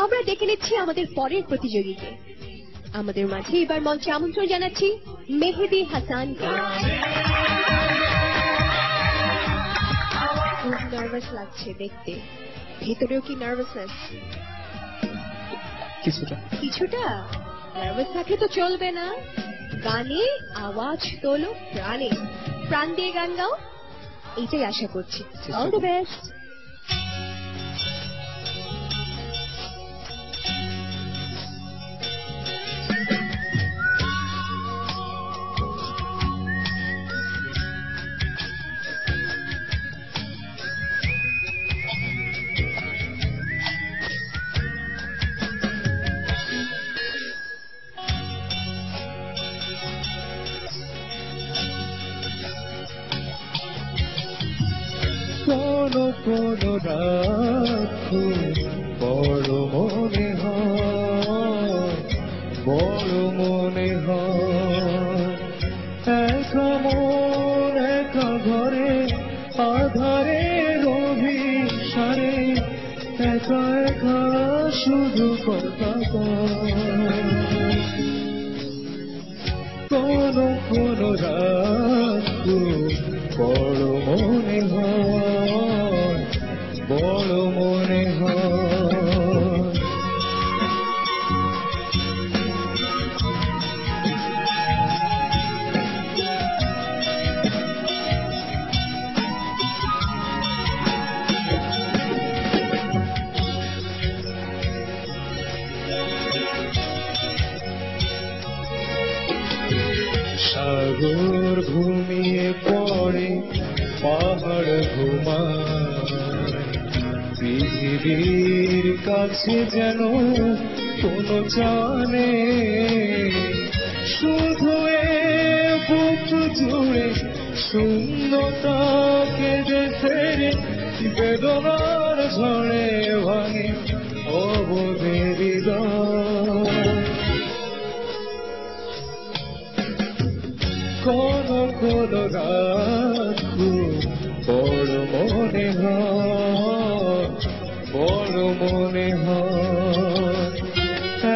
আমরা দেখে নিচ্ছি আমাদের পরের প্রতিযোগীকে। আমাদের মাঝে এবার মঞ্চে আমন্ত্রণ জানাচ্ছি মেহেদি হাসান। খুব নার্ভাস লাগছে দেখতে, ভেতরেও কি নার্ভাসনেস? কিছুটা নার্ভাস থাকলে তো চলবে না। গানে আওয়াজ তোলো প্রাণে, প্রাণ দিয়ে গান গাও, এইটাই আশা করছি। All the best. কোনো কোনো রাত বড় মনে হয়, বড় মনে হয়, একা মন একা ঘরে আধারে অভিসারে, একা একা শুধু কথা কোনো কোনো রাত বড় মনে হয়, বড় মনে হয়। সাগর ঘুমিয়ে পড়ে, পাহাড় ঘুমায়, পৃথিবীর কাছে যেন কোনো জানে, শুধু বুক জুড়ে শূন্যতা কেঁদে ফেরে, বেদনার ঝড়ে ভাঙে অবোধের হৃদয়। কোনো কোনো রাত বড় মনে হয়, বড় মনে হয়,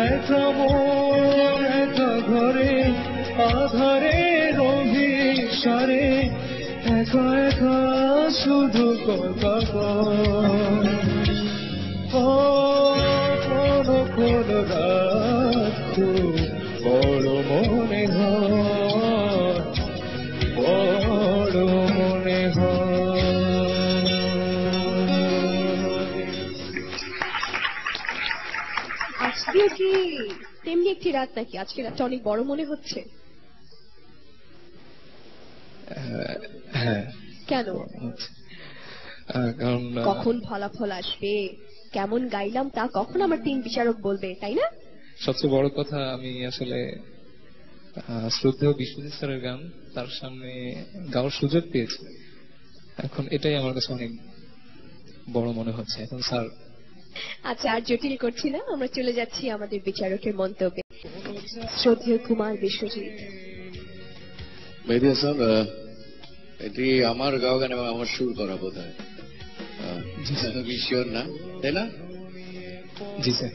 একা মন একা ঘরে আধারে অভিসারে, একা একা শুধু কথা কয়। কোনো কোনো রাত বড় মনে হয়, বড় মনে হয়। আজকেও কি তেমনি একটি রাত নাকি? আজকে রাতটা অনেক বড় মনে হচ্ছে। হ্যাঁ। কেন? কারণ কখন ফলাফল আসবে, কেমন গাইলাম তা কখন আমার তিন বিচারক বলবে, তাই না? সবচেয়ে বড় কথা, আমি আসলে শ্রদ্ধেয় বিশ্বজিৎ স্যারের গান তার সামনে গাওয়ার সুযোগ পেয়েছি। এখন এটাই আমার কাছে অনেক বড় মনে হচ্ছে। এখন স্যার, আচ্ছা আর জটিল করছি না, আমরা চলে যাচ্ছি আমাদের বিচারকের মন্তব্যে। শ্রদ্ধেয় কুমার বিশ্বজিৎ। মেহেদি হাসান, এটি আমার গাওয়া গান এবং আমার সুর করা বোধ হয়, শিওর না, তাই না? জি স্যার।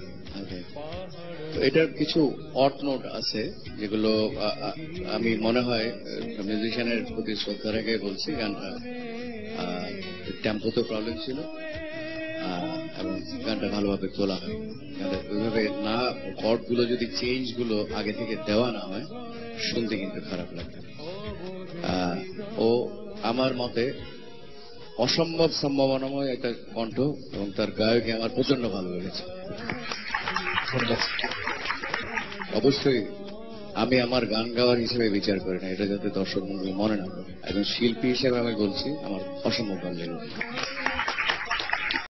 এটার কিছু অড নোট আছে যেগুলো আমি মনে হয় মিউজিশিয়ানের প্রতি শ্রদ্ধা রেখে বলছি। গানটা টেম্পোতে প্রবলেম ছিল এবং গানটা ভালোভাবে তোলা হয়। ওইভাবে না, কর্ড গুলো যদি চেঞ্জ গুলো আগে থেকে দেওয়া না হয় শুনতে কিন্তু খারাপ লাগবে। ও আমার মতে অসম্ভব সম্ভাবনাময় একটা কণ্ঠ এবং তার গায়কে আমার প্রচন্ড ভালো লেগেছে। অবশ্যই আমি আমার গান গাওয়ার হিসেবে বিচার করি না, এটা যাতে দর্শক মনে না করে, একজন শিল্পী হিসেবে আমি বলছি আমার অসম্ভব ভালো লেগেছে।